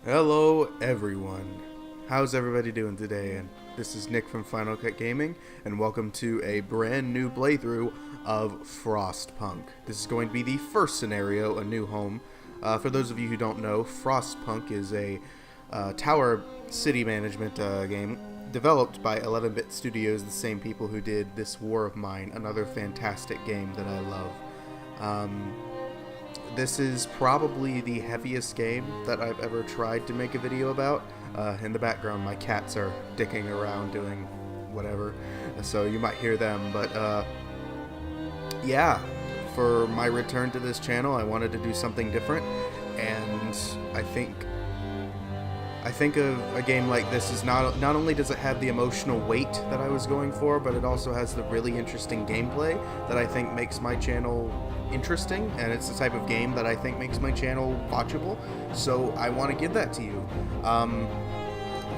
Hello everyone, how's everybody doing today? And this is Nick from Final Cut Gaming, and welcome to a brand new playthrough of Frostpunk. This is going to be the first scenario, A New Home. For those of you who don't know, Frostpunk is a tower city management game developed by 11-Bit Studios, the same people who did This War of Mine, another fantastic game that I love. This is probably the heaviest game that I've ever tried to make a video about. In the background, my cats are dicking around doing whatever, so you might hear them. But yeah, for my return to this channel, I wanted to do something different, and I think of a game like this as not only does it have the emotional weight that I was going for, but it also has the really interesting gameplay that I think makes my channel interesting, and it's the type of game that I think makes my channel watchable, so I want to give that to you.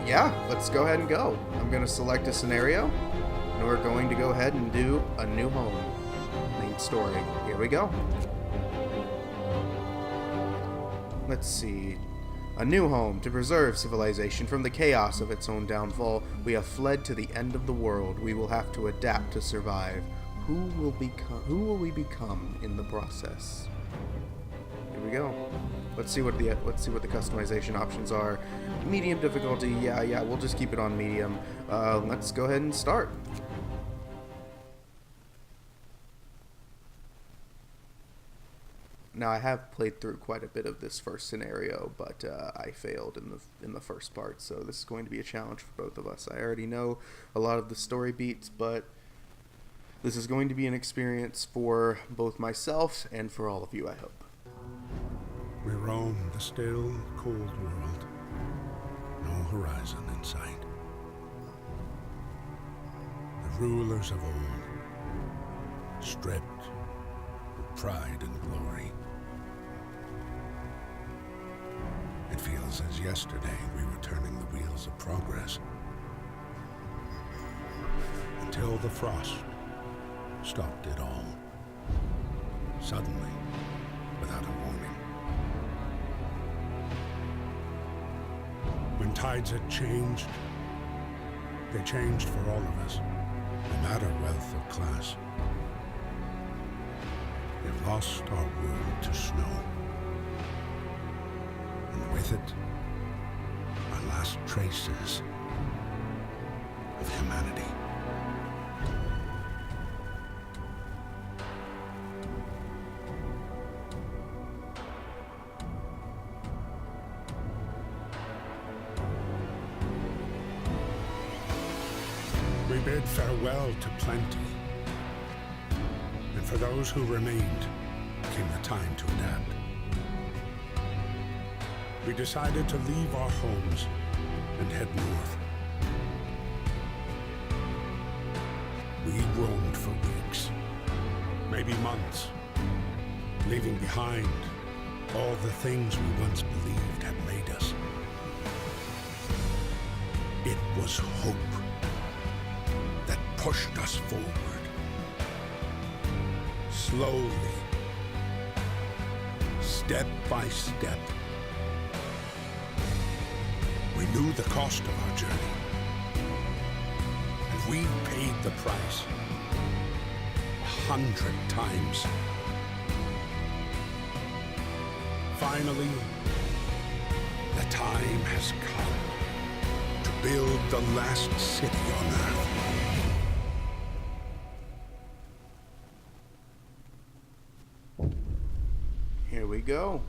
Yeah, let's go ahead and go. I'm going to select a scenario, and we're going to go ahead and do A New Home. Main story. Here we go. Let's see. A new home. To preserve civilization from the chaos of its own downfall, we have fled to the end of the world. We will have to adapt to survive. Who will we become in the process? Here we go. Let's see what the customization options are. Medium difficulty. Yeah, we'll just keep it on medium. Let's go ahead and start. Now, I have played through quite a bit of this first scenario, but I failed in the first part, so this is going to be a challenge for both of us. I already know a lot of the story beats, but this is going to be an experience for both myself and for all of you, I hope. We roam the still, cold world. No horizon in sight. The rulers of old, stripped with pride and glory. It feels as yesterday we were turning the wheels of progress. Until the frost stopped it all. Suddenly, without a warning. When tides had changed, they changed for all of us, no matter wealth or class. We've lost our world to snow. And with it, our last traces of humanity. We bid farewell to plenty, and for those who remained came the time to adapt. We decided to leave our homes and head north. We roamed for weeks, maybe months, leaving behind all the things we once believed had made us. It was hope that pushed us forward. Slowly, step by step. We knew the cost of our journey, and we paid the price 100 times. Finally, the time has come to build the last city on Earth. Here we go.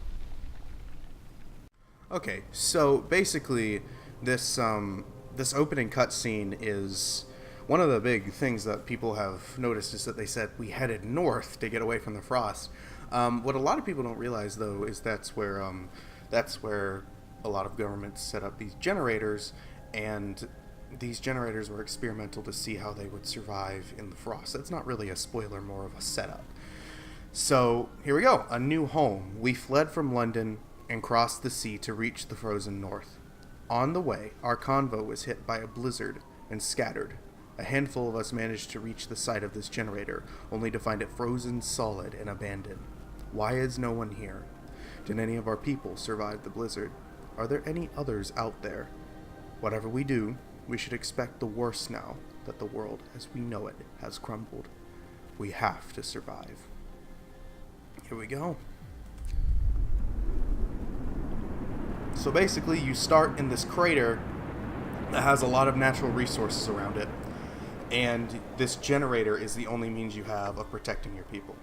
Okay, so basically, this opening cutscene is one of the big things that people have noticed is that they said we headed north to get away from the frost. What a lot of people don't realize, though, is that's where a lot of governments set up these generators, and these generators were experimental to see how they would survive in the frost. That's not really a spoiler, more of a setup. So here we go. A new home. We fled from London and crossed the sea to reach the frozen north. On the way, our convoy was hit by a blizzard and scattered. A handful of us managed to reach the site of this generator, only to find it frozen solid and abandoned. Why is no one here? Did any of our people survive the blizzard? Are there any others out there? Whatever we do, we should expect the worst now that the world as we know it has crumbled. We have to survive. Here we go. So basically, you start in this crater that has a lot of natural resources around it, and this generator is the only means you have of protecting your people.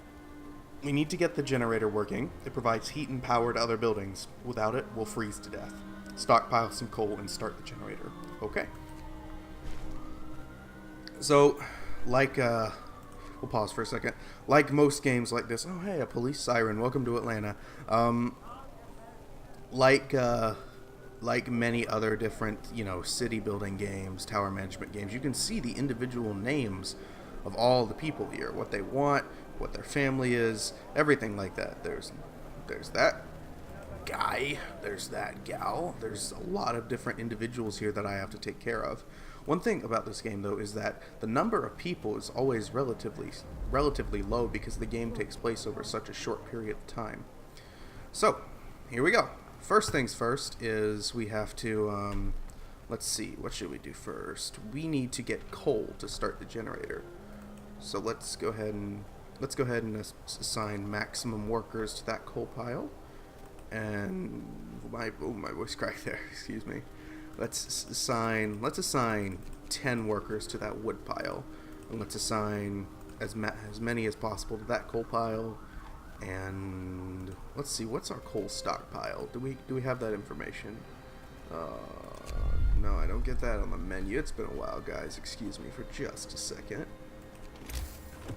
We need to get the generator working. It provides heat and power to other buildings. Without it, we'll freeze to death. Stockpile some coal and start the generator. Okay. So, like, we'll pause for a second. Like most games like this, oh hey, a police siren, welcome to Atlanta. Like many other different, city building games, tower management games, you can see the individual names of all the people here, what they want, what their family is, everything like that. There's that guy, there's that gal, there's a lot of different individuals here that I have to take care of. One thing about this game, though, is that the number of people is always relatively low because the game takes place over such a short period of time. So, here we go. First things first is we have to, let's see, what should we do first? We need to get coal to start the generator. So let's go ahead and assign maximum workers to that coal pile. And my voice cracked there. Excuse me. Let's assign 10 workers to that wood pile, and let's assign as many as possible to that coal pile. And let's see, what's our coal stockpile? Do we have that information? No, I don't get that on the menu. It's been a while, guys. Excuse me for just a second.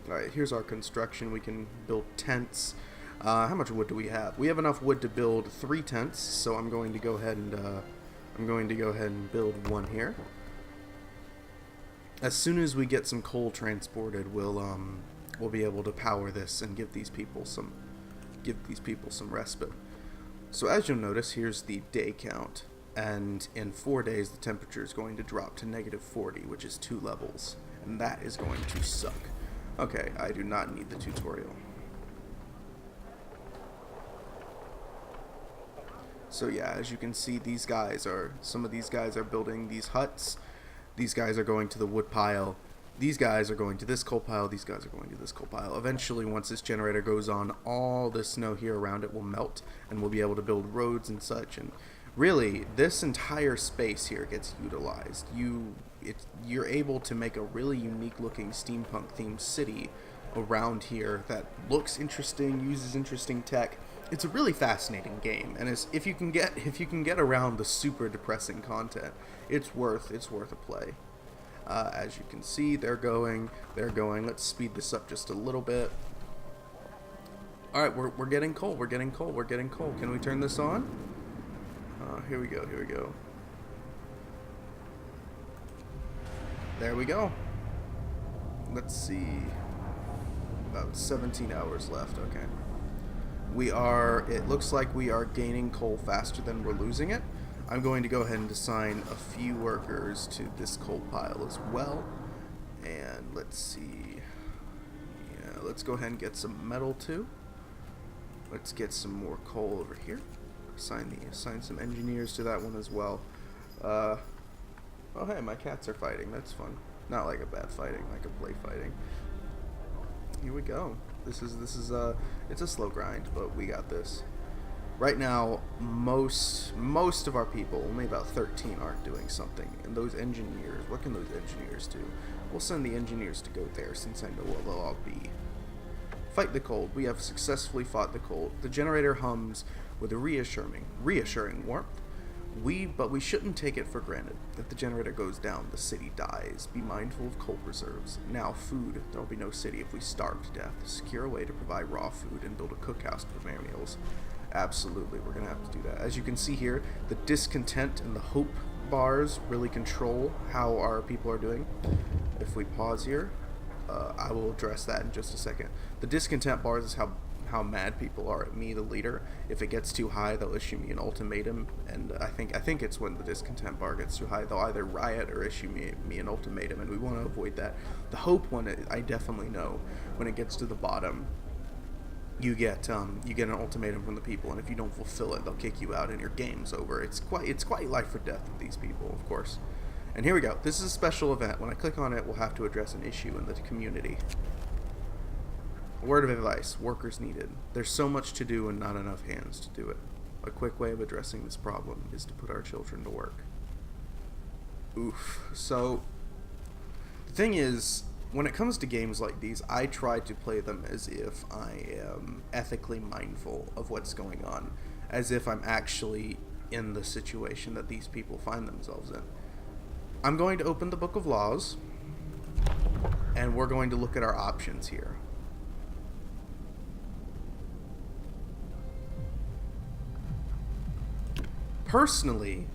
Alright, here's our construction. We can build tents. How much wood do we have? We have enough wood to build 3 tents, so I'm going to go ahead and build one here. As soon as we get some coal transported, we'll be able to power this and give these people some respite. So as you'll notice, here's the day count, and in 4 days the temperature is going to drop to -40, which is 2 levels, and that is going to suck. Okay, I do not need the tutorial. So yeah, as you can see, some of these guys are building these huts. These guys are going to the wood pile. These guys are going to this coal pile. These guys are going to this coal pile. Eventually, once this generator goes on, all the snow here around it will melt, and we'll be able to build roads and such. And really, this entire space here gets utilized. You're able to make a really unique-looking steampunk-themed city around here that looks interesting, uses interesting tech. It's a really fascinating game, and if you can get around the super depressing content, it's worth a play. As you can see, they're going. Let's speed this up just a little bit. All right, we're getting coal. We're getting coal. Can we turn this on? Here we go. There we go. Let's see. About 17 hours left. Okay. It looks like we are gaining coal faster than we're losing it. I'm going to go ahead and assign a few workers to this coal pile as well. And let's see. Yeah, let's go ahead and get some metal too. Let's get some more coal over here. Assign some engineers to that one as well. Oh hey, my cats are fighting. That's fun. Not like a bad fighting, like a play fighting. Here we go. This is it's a slow grind, but we got this. Right now, most of our people, only about 13, aren't doing something. And those engineers, what can those engineers do? We'll send the engineers to go there, since I know where they'll all be. Fight the cold. We have successfully fought the cold. The generator hums with a reassuring warmth. But we shouldn't take it for granted. If the generator goes down, the city dies. Be mindful of coal reserves. Now, food. There will be no city if we starve to death. Secure a way to provide raw food and build a cookhouse to prepare meals. Absolutely, we're going to have to do that. As you can see here, the discontent and the hope bars really control how our people are doing. If we pause here, I will address that in just a second. The discontent bars is how mad people are at me, the leader. If it gets too high, they'll issue me an ultimatum, and I think it's when the discontent bar gets too high, they'll either riot or issue me an ultimatum, and we want to avoid that. The hope one, I definitely know when it gets to the bottom, you get an ultimatum from the people, and if you don't fulfill it, they'll kick you out and your game's over. It's quite life or death with these people, of course. And here we go. This is a special event. When I click on it, we'll have to address an issue in the community. A word of advice: workers needed. There's so much to do and not enough hands to do it. A quick way of addressing this problem is to put our children to work. Oof. So the thing is, when it comes to games like these, I try to play them as if I am ethically mindful of what's going on, as if I'm actually in the situation that these people find themselves in. I'm going to open the Book of Laws, and we're going to look at our options here. Personally,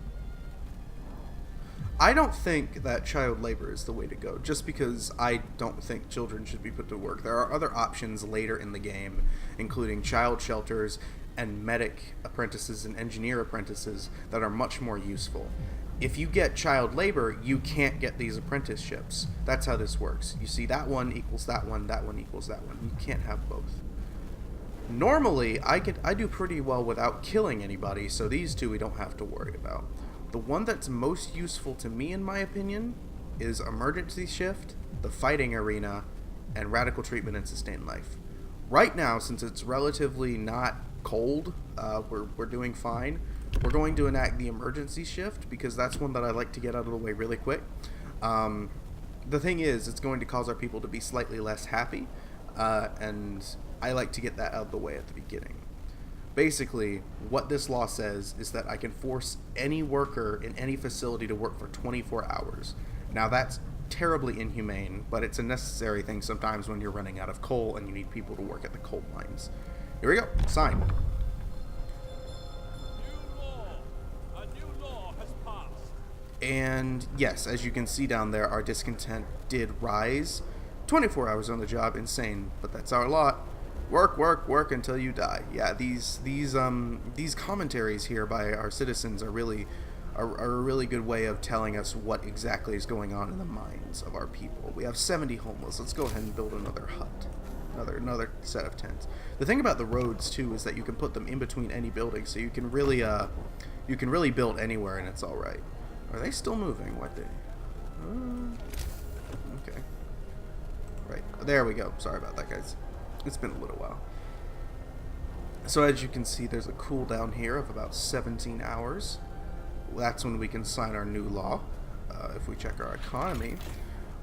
I don't think that child labor is the way to go, just because I don't think children should be put to work. There are other options later in the game, including child shelters and medic apprentices and engineer apprentices that are much more useful. If you get child labor, you can't get these apprenticeships. That's how this works. You see, that one equals that one equals that one. You can't have both. Normally, I do pretty well without killing anybody, so these two we don't have to worry about. The one that's most useful to me, in my opinion, is Emergency Shift, the Fighting Arena, and Radical Treatment and Sustained Life. Right now, since it's relatively not cold, we're doing fine. We're going to enact the Emergency Shift, because that's one that I like to get out of the way really quick. The thing is, it's going to cause our people to be slightly less happy, and I like to get that out of the way at the beginning. Basically, what this law says is that I can force any worker in any facility to work for 24 hours. Now, that's terribly inhumane, but it's a necessary thing sometimes when you're running out of coal and you need people to work at the coal mines. Here we go. Sign. A new law has passed. And yes, as you can see down there, our discontent did rise. 24 hours on the job, insane, but that's our lot. Work, work, work until you die. Yeah, these commentaries here by our citizens are a really good way of telling us what exactly is going on in the minds of our people. We have 70 homeless. Let's go ahead and build another hut, another set of tents. The thing about the roads too is that you can put them in between any building, so you can really build anywhere and it's all right. Are they still moving? What they? Okay. Right there we go. Sorry about that, guys. It's been a little while. So as you can see, there's a cooldown here of about 17 hours. That's when we can sign our new law. If we check our economy,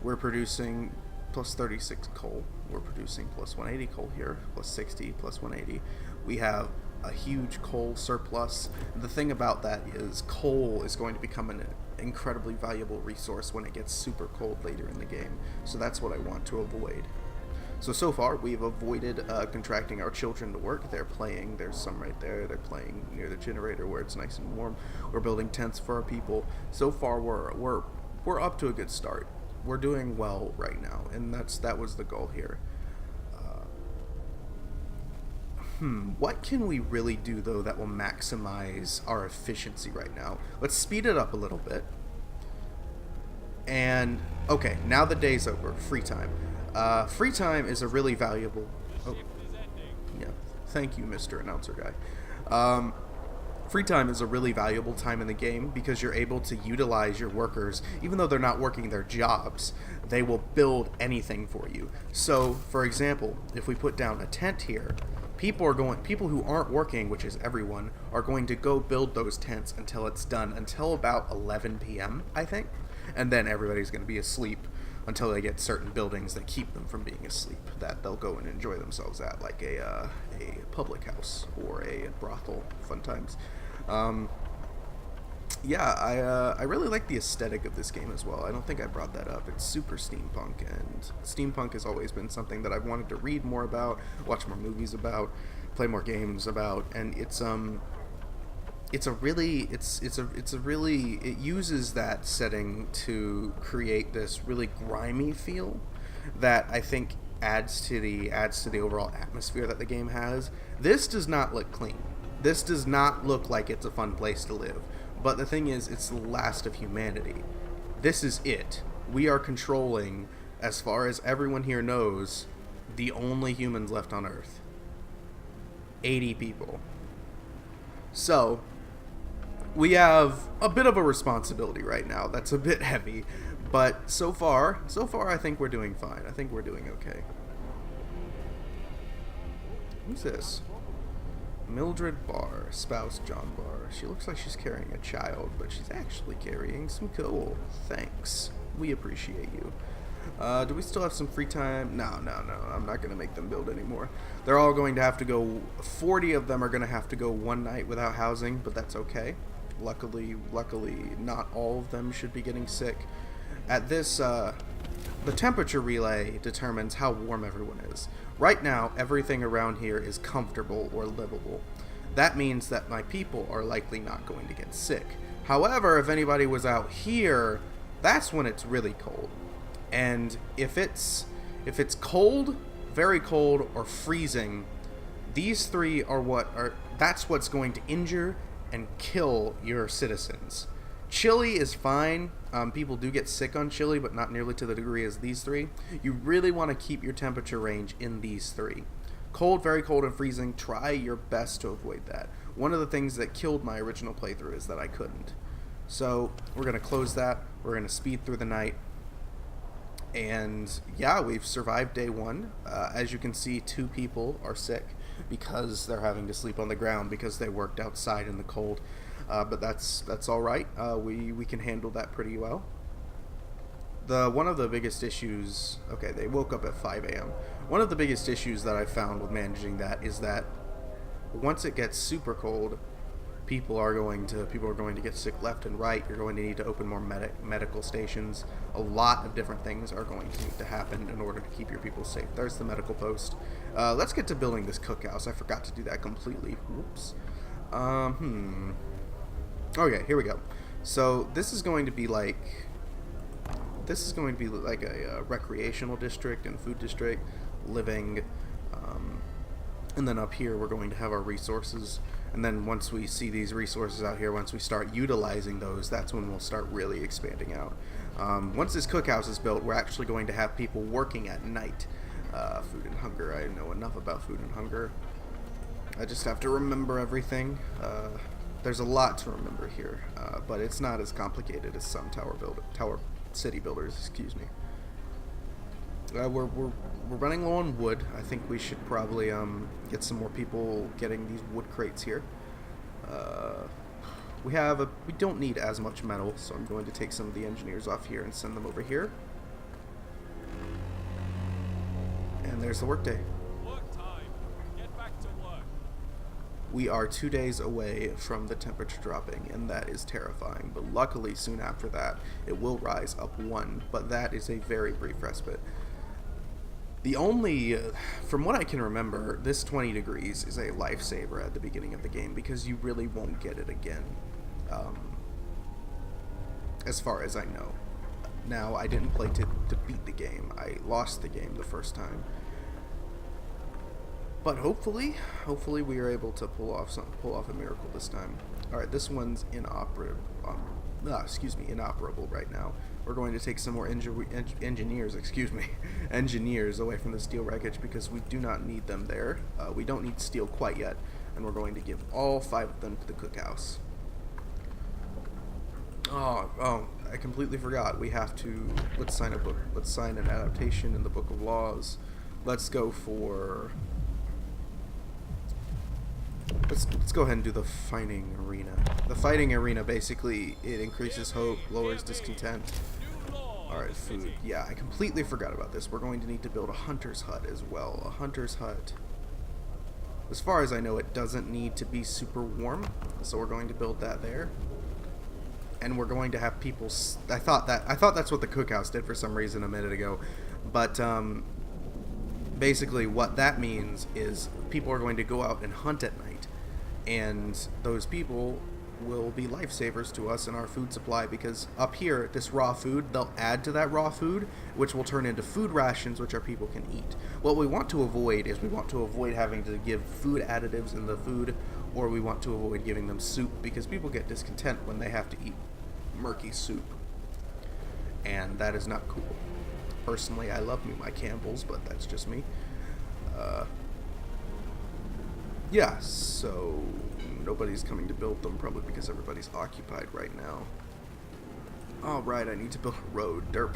we're producing plus 36 coal. We're producing plus 180 coal here, plus 60, plus 180. We have a huge coal surplus. The thing about that is coal is going to become an incredibly valuable resource when it gets super cold later in the game. So that's what I want to avoid. So far, we've avoided contracting our children to work. They're playing. There's some right there. They're playing near the generator where it's nice and warm. We're building tents for our people. So far, we're up to a good start. We're doing well right now, and that was the goal here. What can we really do, though, that will maximize our efficiency right now? Let's speed it up a little bit. And, okay, now the day's over. Free time. Free time is a really valuable... Oh, yeah. Thank you, Mr. Announcer Guy. Free time is a really valuable time in the game because you're able to utilize your workers. Even though they're not working their jobs, they will build anything for you. So, for example, if we put down a tent here, people who aren't working, which is everyone, are going to go build those tents until it's done, until about 11 p.m., I think. And then everybody's going to be asleep until they get certain buildings that keep them from being asleep, that they'll go and enjoy themselves at, like a public house or a brothel. Fun times. I really like the aesthetic of this game as well. I don't think I brought that up. It's super steampunk, and steampunk has always been something that I've wanted to read more about, watch more movies about, play more games about, and it uses that setting to create this really grimy feel that I think adds to the overall atmosphere that the game has. This does not look clean. This does not look like it's a fun place to live. But the thing is, it's the last of humanity. This is it. We are controlling, as far as everyone here knows, the only humans left on Earth. 80 people. So, we have a bit of a responsibility right now. That's a bit heavy. But so far, I think we're doing fine. I think we're doing okay. Who's this? Mildred Barr, spouse John Barr. She looks like she's carrying a child, but she's actually carrying some coal. Thanks. We appreciate you. Do we still have some free time? No. I'm not going to make them build anymore. They're all going to have to go... 40 of them are going to have to go one night without housing, but that's okay. Luckily, not all of them should be getting sick. At this, the temperature relay determines how warm everyone is. Right now, everything around here is comfortable or livable. That means that my people are likely not going to get sick. However, if anybody was out here, that's when it's really cold. And if it's cold, very cold, or freezing, these three are that's what's going to injure and kill your citizens. Chili is fine. People do get sick on chili, but not nearly to the degree as these three. You really want to keep your temperature range in these three. Cold, very cold, and freezing, try your best to avoid that. One of the things that killed my original playthrough is that I couldn't. So, we're going to close that. We're going to speed through the night. And, yeah, we've survived day one. As you can see, 2 people are sick because they're having to sleep on the ground because they worked outside in the cold. But that's all right. We can handle that pretty well. One of the biggest issues... Okay, they woke up at 5 a.m. One of the biggest issues that I found with managing that is that once it gets super cold, people are going to get sick left and right. You're going to need to open more medical stations. A lot of different things are going to need to happen in order to keep your people safe. There's the medical post. Let's get to building this cookhouse. I forgot to do that completely. Whoops. Okay, here we go. So this is going to be like a recreational district and food district, living, and then up here we're going to have our resources. And then once we see these resources out here, once we start utilizing those, that's when we'll start really expanding out. Once this cookhouse is built, we're actually going to have people working at night. Food and hunger. I know enough about food and hunger. I just have to remember everything. There's a lot to remember here, but it's not as complicated as some tower city builders. Excuse me. We're running low on wood. I think we should probably get some more people getting these wood crates here. We don't need as much metal, so I'm going to take some of the engineers off here and send them over here. And there's the workday. We are 2 days away from the temperature dropping, and that is terrifying. But luckily, soon after that, it will rise up 1, but that is a very brief respite. The only, from what I can remember, this 20 degrees is a lifesaver at the beginning of the game, because you really won't get it again, as far as I know. Now, I didn't play to beat the game. I lost the game the first time. But hopefully we are able to pull off a miracle this time. All right, this one's inoperable right now. We're going to take some more engineers away from the steel wreckage because we do not need them there. We don't need steel quite yet, and we're going to give all 5 of them to the cookhouse. Oh, I completely forgot. We have to let's sign an adaptation in the Book of Laws. Let's go for. Let's go ahead and do the fighting arena. The fighting arena, basically, it increases hope, lowers discontent. Alright, food. Yeah, I completely forgot about this. We're going to need to build a hunter's hut as well. A hunter's hut. As far as I know, it doesn't need to be super warm, so we're going to build that there. And we're going to have people... I thought that's what the cookhouse did for some reason a minute ago. But, basically what that means is people are going to go out and hunt at night, and those people will be lifesavers to us in our food supply, because up here, this raw food, they'll add to that raw food, which will turn into food rations, which our people can eat. What we want to avoid is having to give food additives in the food, or we want to avoid giving them soup, because people get discontent when they have to eat murky soup, and that is not cool. Personally, I love me my Campbell's, but that's just me. Yeah, so nobody's coming to build them, probably because everybody's occupied right now. Alright, I need to build a road. Derp.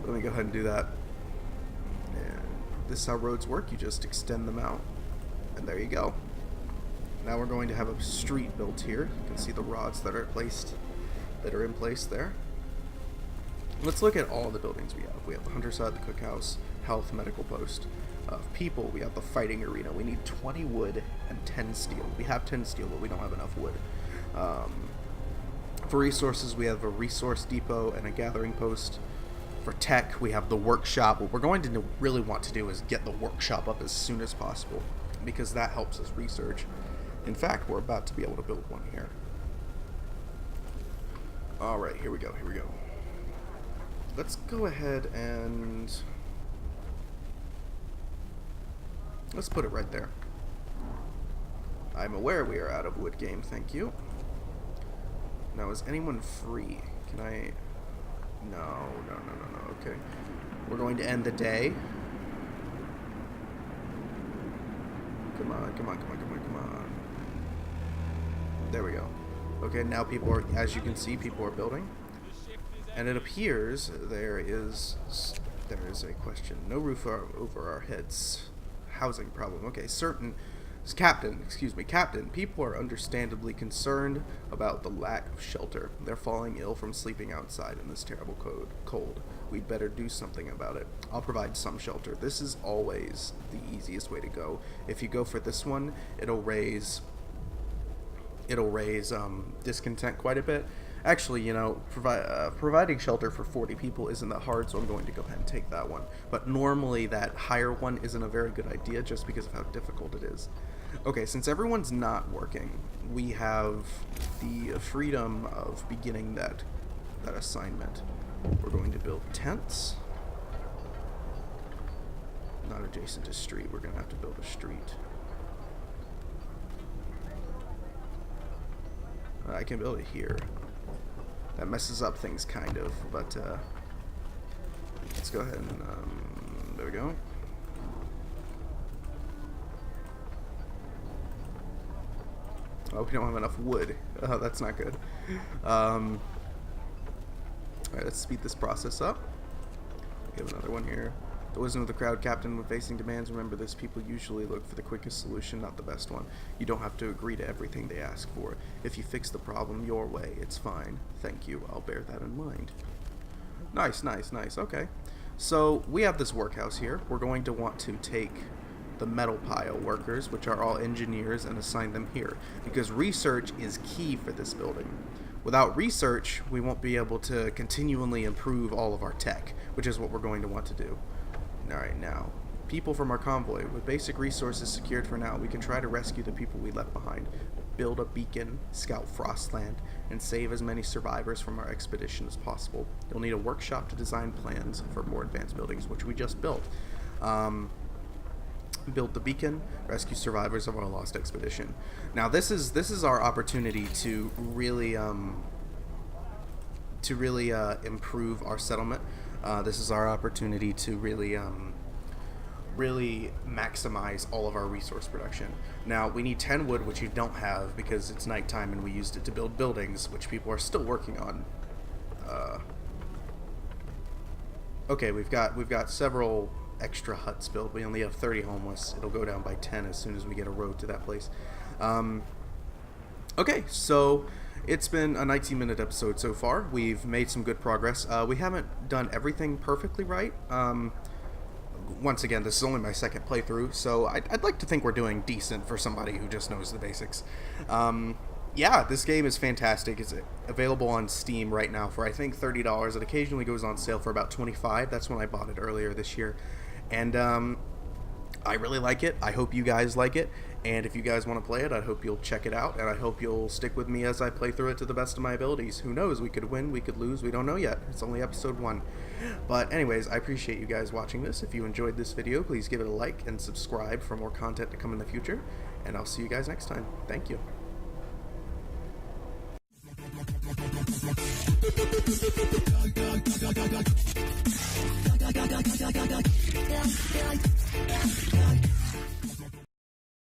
Let me go ahead and do that. And this is how roads work. You just extend them out. And there you go. Now we're going to have a street built here. You can see the rods that are in place there. Let's look at all the buildings we have. We have the Hunter's Hut, the Cookhouse, Health, Medical Post. People, we have the Fighting Arena. We need 20 wood and 10 steel. We have 10 steel, but we don't have enough wood. For resources, we have a resource depot and a gathering post. For tech, we have the workshop. What we're going to really want to do is get the workshop up as soon as possible, because that helps us research. In fact, we're about to be able to build one here. Alright, here we go. Let's go ahead and let's put it right there. I'm aware we are out of wood game, thank you. Now, is anyone free? Can I... No. Okay. We're going to end the day. Come on. There we go. Okay, now people are, as you can see, people are building. And it appears there is a question. No roof over our heads. Housing problem. Okay, Captain, people are understandably concerned about the lack of shelter. They're falling ill from sleeping outside in this terrible cold. We'd better do something about it. I'll provide some shelter. This is always the easiest way to go. If you go for this one, it'll raise discontent quite a bit. Actually, you know, providing shelter for 40 people isn't that hard, so I'm going to go ahead and take that one. But normally that higher one isn't a very good idea just because of how difficult it is. Okay, since everyone's not working, we have the freedom of beginning that assignment. We're going to build tents. Not adjacent to street. We're going to have to build a street. I can build it here. That messes up things kind of, but let's go ahead and there we go. Oh, we don't have enough wood. Oh, that's not good. Alright, let's speed this process up. We have another one here. The wisdom of the crowd, Captain, when facing demands, remember this: people usually look for the quickest solution, not the best one. You don't have to agree to everything they ask for. If you fix the problem your way, it's fine. Thank you. I'll bear that in mind. Nice. Okay. So we have this workhouse here. We're going to want to take the metal pile workers, which are all engineers, and assign them here, because research is key for this building. Without research, we won't be able to continually improve all of our tech, which is what we're going to want to do. Alright, now, people from our convoy. With basic resources secured for now, we can try to rescue the people we left behind, build a beacon, scout Frostland, and save as many survivors from our expedition as possible. You'll need a workshop to design plans for more advanced buildings, which we just built. Build the beacon, rescue survivors of our lost expedition. Now, this is our opportunity to really improve our settlement. This is our opportunity to really maximize all of our resource production. Now, we need 10 wood, which you don't have because it's nighttime and we used it to build buildings, which people are still working on. Okay, we've got several extra huts built. We only have 30 homeless. It'll go down by 10 as soon as we get a road to that place. Okay, so it's been a 19-minute episode so far. We've made some good progress. We haven't done everything perfectly right. Once again, this is only my second playthrough, so I'd like to think we're doing decent for somebody who just knows the basics. Yeah, this game is fantastic. It's available on Steam right now for, I think, $30. It occasionally goes on sale for about $25. That's when I bought it earlier this year. And I really like it. I hope you guys like it. And if you guys want to play it, I hope you'll check it out. And I hope you'll stick with me as I play through it to the best of my abilities. Who knows? We could win, we could lose. We don't know yet. It's only episode 1. But anyways, I appreciate you guys watching this. If you enjoyed this video, please give it a like and subscribe for more content to come in the future. And I'll see you guys next time. Thank you. Yeah.